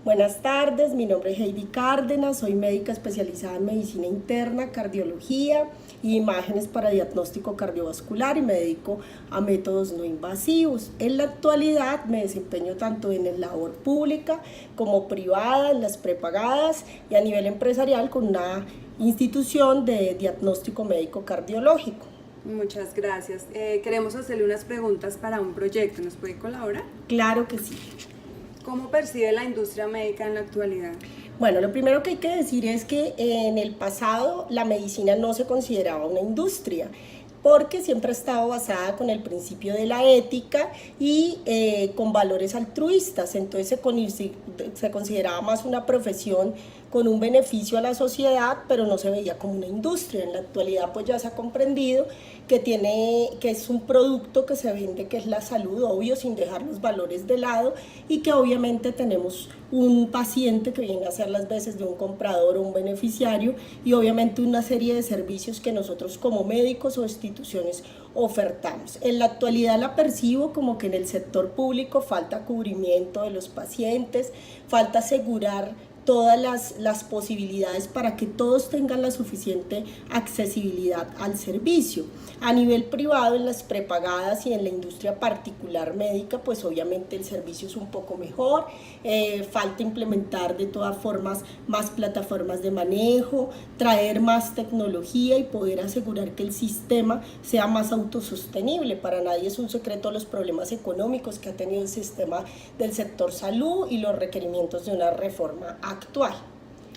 Buenas tardes, mi nombre es Heidi Cárdenas, soy médica especializada en medicina interna, cardiología y imágenes para diagnóstico cardiovascular y me dedico a métodos no invasivos. En la actualidad me desempeño tanto en la labor pública como privada, en las prepagadas y a nivel empresarial con una institución de diagnóstico médico cardiológico. Muchas gracias. Queremos hacerle unas preguntas para un proyecto. ¿Nos puede colaborar? Claro que sí. ¿Cómo percibe la industria médica en la actualidad? Bueno, lo primero que hay que decir es que en el pasado la medicina no se consideraba una industria, porque siempre ha estado basada con el principio de la ética y con valores altruistas. Entonces se consideraba más una profesión con un beneficio a la sociedad, pero no se veía como una industria. En la actualidad pues ya se ha comprendido que es un producto que se vende, que es la salud, obvio, sin dejar los valores de lado, y que obviamente tenemos un paciente que viene a hacer las veces de un comprador o un beneficiario, y obviamente una serie de servicios que nosotros como médicos o instituciones ofertamos. En la actualidad la percibo como que en el sector público falta cubrimiento de los pacientes, falta asegurar todas las posibilidades para que todos tengan la suficiente accesibilidad al servicio. A nivel privado, en las prepagadas y en la industria particular médica, pues obviamente el servicio es un poco mejor, falta implementar de todas formas más plataformas de manejo, traer más tecnología y poder asegurar que el sistema sea más autosostenible. Para nadie es un secreto los problemas económicos que ha tenido el sistema del sector salud y los requerimientos de una reforma actual.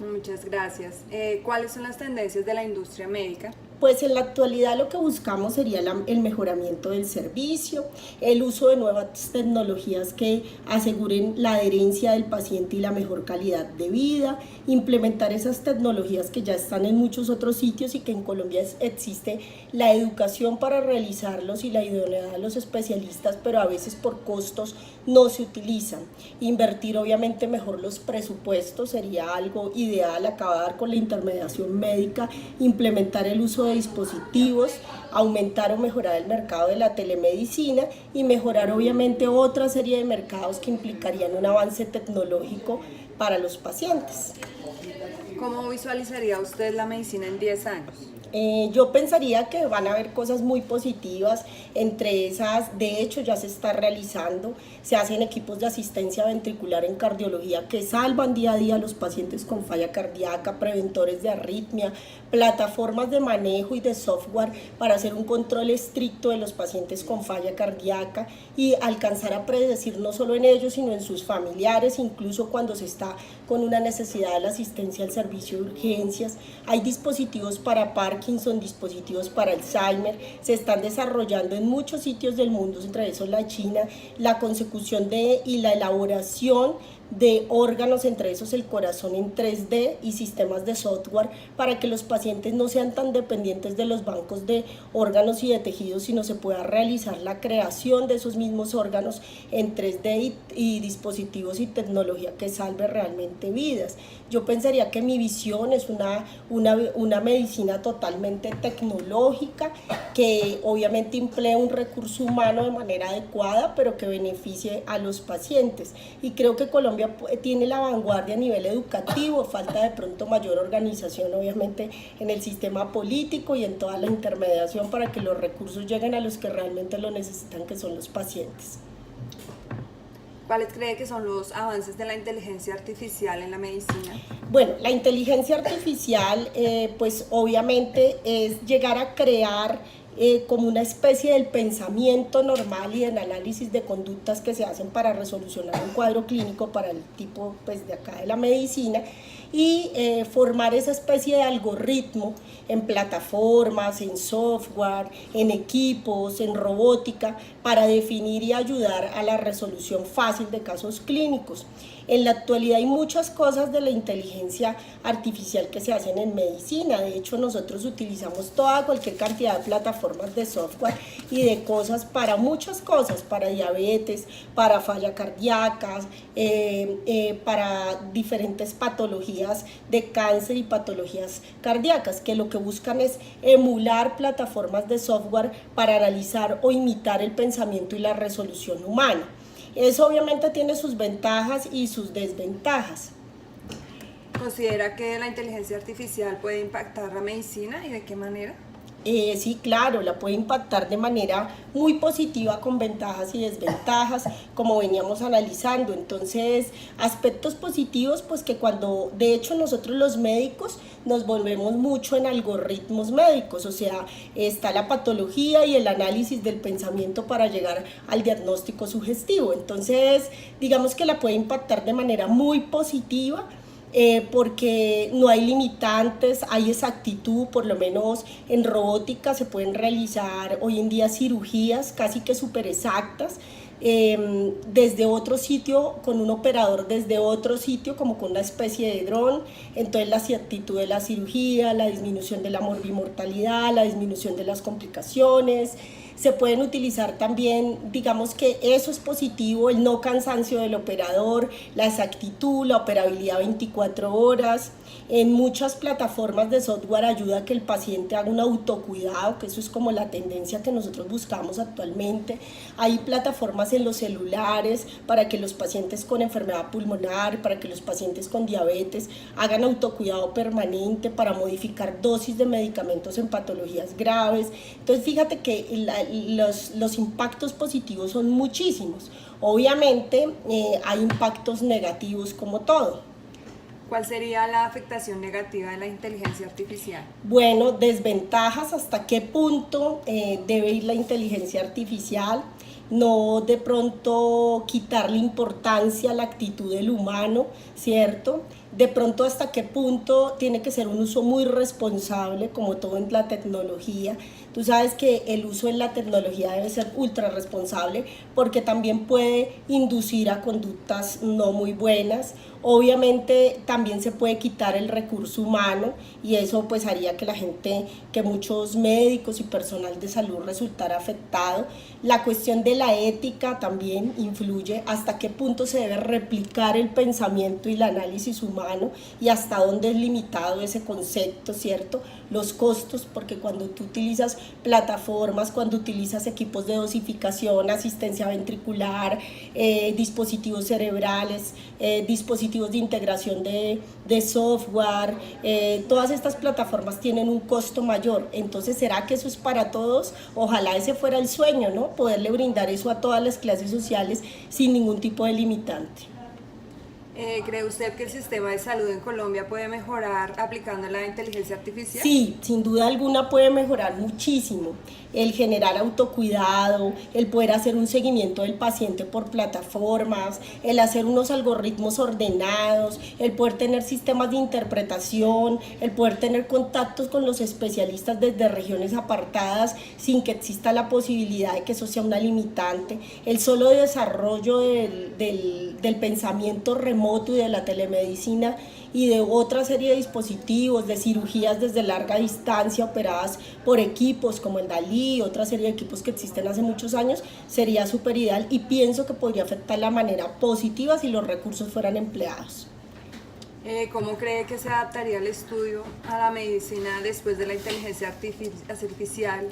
Muchas gracias. ¿Cuáles son las tendencias de la industria médica? Pues en la actualidad lo que buscamos sería el mejoramiento del servicio, el uso de nuevas tecnologías que aseguren la adherencia del paciente y la mejor calidad de vida, implementar esas tecnologías que ya están en muchos otros sitios y que en Colombia existe la educación para realizarlos y la idoneidad de los especialistas, pero a veces por costos no se utilizan. Invertir obviamente mejor los presupuestos sería algo ideal, acabar con la intermediación médica, implementar el uso de dispositivos, aumentar o mejorar el mercado de la telemedicina y mejorar obviamente otra serie de mercados que implicarían un avance tecnológico para los pacientes. ¿Cómo visualizaría usted la medicina en 10 años? Yo pensaría que van a haber cosas muy positivas, entre esas, de hecho ya se está realizando, se hacen equipos de asistencia ventricular en cardiología que salvan día a día a los pacientes con falla cardíaca, preventores de arritmia, plataformas de manejo y de software para hacer un control estricto de los pacientes con falla cardíaca y alcanzar a predecir no solo en ellos sino en sus familiares, incluso cuando se está con una necesidad de la asistencia al servicio de urgencias. Hay dispositivos para Parkinson, dispositivos para Alzheimer, se están desarrollando en muchos sitios del mundo, entre esos la China, la consecución y la elaboración de órganos, entre esos el corazón en 3D y sistemas de software para que los pacientes no sean tan dependientes de los bancos de órganos y de tejidos, sino se pueda realizar la creación de esos mismos órganos en 3D y dispositivos y tecnología que salve realmente vidas. Yo pensaría que mi visión es una medicina totalmente tecnológica que obviamente emplea un recurso humano de manera adecuada, pero que beneficie a los pacientes. Y creo que Colombia tiene la vanguardia a nivel educativo, falta de pronto mayor organización obviamente en el sistema político y en toda la intermediación para que los recursos lleguen a los que realmente lo necesitan, que son los pacientes. ¿Cuáles cree que son los avances de la inteligencia artificial en la medicina? Bueno, la inteligencia artificial pues obviamente es llegar a crear como una especie del pensamiento normal y del análisis de conductas que se hacen para resolucionar un cuadro clínico para el tipo pues, de acá de la medicina y formar esa especie de algoritmo en plataformas, en software, en equipos, en robótica, para definir y ayudar a la resolución fácil de casos clínicos. En la actualidad hay muchas cosas de la inteligencia artificial que se hacen en medicina. De hecho, nosotros utilizamos cualquier cantidad de plataformas de software y de cosas para muchas cosas, para diabetes, para falla cardíacas, para diferentes patologías de cáncer y patologías cardíacas, que lo que buscan es emular plataformas de software para analizar o imitar el pensamiento y la resolución humana. Eso obviamente tiene sus ventajas y sus desventajas. ¿Considera que la inteligencia artificial puede impactar la medicina y de qué manera? Sí, claro, la puede impactar de manera muy positiva con ventajas y desventajas, como veníamos analizando. Entonces, aspectos positivos, pues que cuando, de hecho, nosotros los médicos nos volvemos mucho en algoritmos médicos, o sea, está la patología y el análisis del pensamiento para llegar al diagnóstico sugestivo. Entonces, digamos que la puede impactar de manera muy positiva. Porque no hay limitantes, hay exactitud, por lo menos en robótica se pueden realizar hoy en día cirugías casi que súper exactas, desde otro sitio, con un operador desde otro sitio, como con una especie de dron. Entonces la exactitud de la cirugía, la disminución de la morbimortalidad, la disminución de las complicaciones. Se pueden utilizar también, digamos que eso es positivo, el no cansancio del operador, la exactitud, la operabilidad 24 horas. En muchas plataformas de software ayuda a que el paciente haga un autocuidado, que eso es como la tendencia que nosotros buscamos actualmente. Hay plataformas en los celulares para que los pacientes con enfermedad pulmonar, para que los pacientes con diabetes hagan autocuidado permanente, para modificar dosis de medicamentos en patologías graves. Entonces fíjate que los impactos positivos son muchísimos. Obviamente hay impactos negativos como todo. ¿Cuál sería la afectación negativa de la inteligencia artificial? Bueno, desventajas, hasta qué punto debe ir la inteligencia artificial, no de pronto quitarle importancia a la actitud del humano, ¿cierto? De pronto hasta qué punto tiene que ser un uso muy responsable, como todo en la tecnología. Tú sabes que el uso en la tecnología debe ser ultra responsable porque también puede inducir a conductas no muy buenas. Obviamente también se puede quitar el recurso humano y eso pues haría que la gente, que muchos médicos y personal de salud resultara afectado. La cuestión de la ética también influye, hasta qué punto se debe replicar el pensamiento y el análisis humano y hasta dónde es limitado ese concepto, ¿cierto? Los costos, porque cuando tú utilizas plataformas, cuando utilizas equipos de dosificación, asistencia ventricular, dispositivos cerebrales, dispositivos de integración de software, todas estas plataformas tienen un costo mayor. Entonces, ¿será que eso es para todos? Ojalá ese fuera el sueño, ¿no? Poderle brindar eso a todas las clases sociales sin ningún tipo de limitante. ¿Cree usted que el sistema de salud en Colombia puede mejorar aplicando la inteligencia artificial? Sí, sin duda alguna puede mejorar muchísimo. El generar autocuidado, el poder hacer un seguimiento del paciente por plataformas, el hacer unos algoritmos ordenados, el poder tener sistemas de interpretación, el poder tener contactos con los especialistas desde regiones apartadas sin que exista la posibilidad de que eso sea una limitante. El solo desarrollo del pensamiento remoto y de la telemedicina y de otra serie de dispositivos, de cirugías desde larga distancia operadas por equipos como el DALI, otra serie de equipos que existen hace muchos años, sería súper ideal y pienso que podría afectar la manera positiva si los recursos fueran empleados. ¿Cómo cree que se adaptaría el estudio a la medicina después de la inteligencia artificial?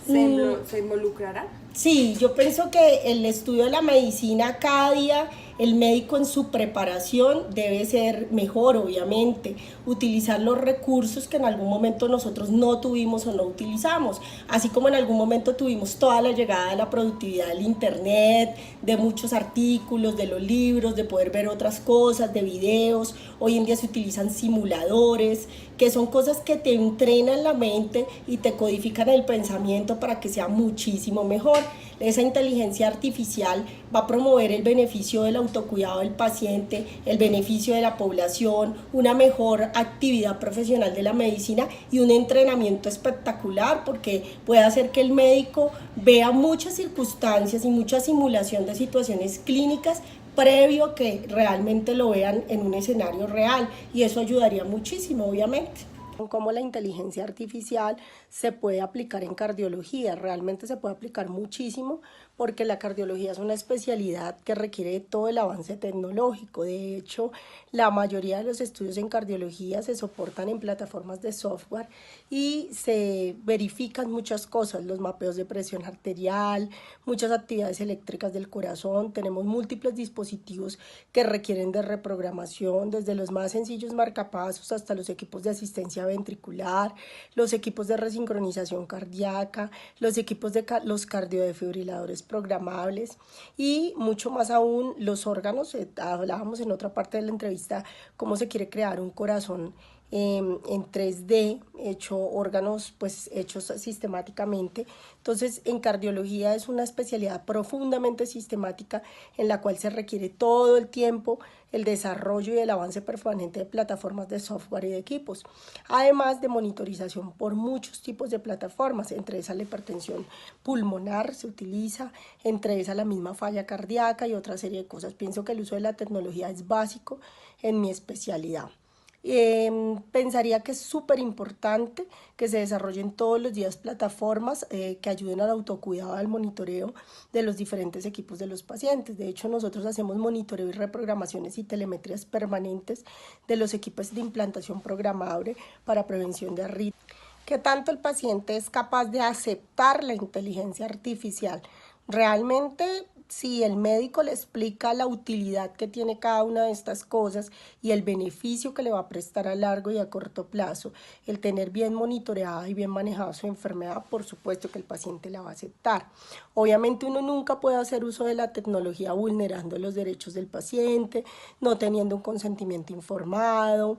¿Se involucrará? Sí, yo pienso que el estudio de la medicina cada día, el médico en su preparación debe ser mejor, obviamente, utilizar los recursos que en algún momento nosotros no tuvimos o no utilizamos, así como en algún momento tuvimos toda la llegada de la productividad del internet, de muchos artículos, de los libros, de poder ver otras cosas, de videos. Hoy en día se utilizan simuladores, que son cosas que te entrenan la mente y te codifican el pensamiento para que sea muchísimo mejor. Esa inteligencia artificial va a promover el beneficio del autocuidado del paciente, el beneficio de la población, una mejor actividad profesional de la medicina y un entrenamiento espectacular, porque puede hacer que el médico vea muchas circunstancias y mucha simulación de situaciones clínicas previo a que realmente lo vean en un escenario real, y eso ayudaría muchísimo, obviamente. Cómo la inteligencia artificial se puede aplicar en cardiología, realmente se puede aplicar muchísimo porque la cardiología es una especialidad que requiere de todo el avance tecnológico. De hecho, la mayoría de los estudios en cardiología se soportan en plataformas de software y se verifican muchas cosas, los mapeos de presión arterial, muchas actividades eléctricas del corazón. Tenemos múltiples dispositivos que requieren de reprogramación, desde los más sencillos marcapasos hasta los equipos de asistencia ventricular, los equipos de resincronización cardíaca, los equipos de los cardiodefibriladores programables y mucho más aún los órganos. Hablábamos en otra parte de la entrevista cómo se quiere crear un corazón en 3D, hecho órganos pues hechos sistemáticamente. Entonces en cardiología es una especialidad profundamente sistemática en la cual se requiere todo el tiempo el desarrollo y el avance permanente de plataformas de software y de equipos, además de monitorización por muchos tipos de plataformas, entre esas la hipertensión pulmonar se utiliza, entre esas la misma falla cardíaca y otra serie de cosas. Pienso que el uso de la tecnología es básico en mi especialidad. Pensaría que es súper importante que se desarrollen todos los días plataformas que ayuden al autocuidado, al monitoreo de los diferentes equipos de los pacientes. De hecho, nosotros hacemos monitoreo y reprogramaciones y telemetrías permanentes de los equipos de implantación programable para prevención de arritmias. ¿Qué tanto el paciente es capaz de aceptar la inteligencia artificial? Realmente, si el médico le explica la utilidad que tiene cada una de estas cosas y el beneficio que le va a prestar a largo y a corto plazo, el tener bien monitoreada y bien manejada su enfermedad, por supuesto que el paciente la va a aceptar. Obviamente uno nunca puede hacer uso de la tecnología vulnerando los derechos del paciente, no teniendo un consentimiento informado,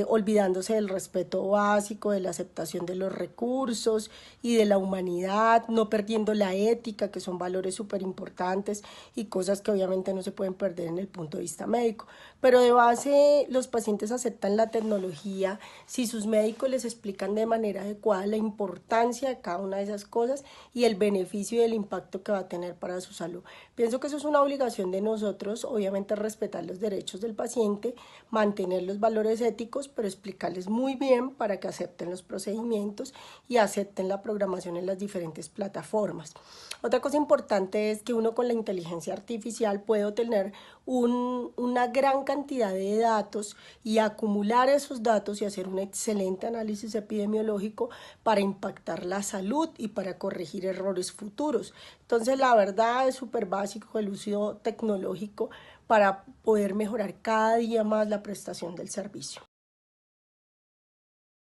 olvidándose del respeto básico, de la aceptación de los recursos y de la humanidad, no perdiendo la ética, que son valores súper importantes y cosas que obviamente no se pueden perder en el punto de vista médico. Pero de base los pacientes aceptan la tecnología si sus médicos les explican de manera adecuada la importancia de cada una de esas cosas y el beneficio y el impacto que va a tener para su salud. Pienso que eso es una obligación de nosotros, obviamente respetar los derechos del paciente, mantener los valores éticos, pero explicarles muy bien para que acepten los procedimientos y acepten la programación en las diferentes plataformas. Otra cosa importante es que uno con la inteligencia artificial puede obtener una gran cantidad de datos y acumular esos datos y hacer un excelente análisis epidemiológico para impactar la salud y para corregir errores futuros. Entonces, la verdad es súper básico el uso tecnológico para poder mejorar cada día más la prestación del servicio.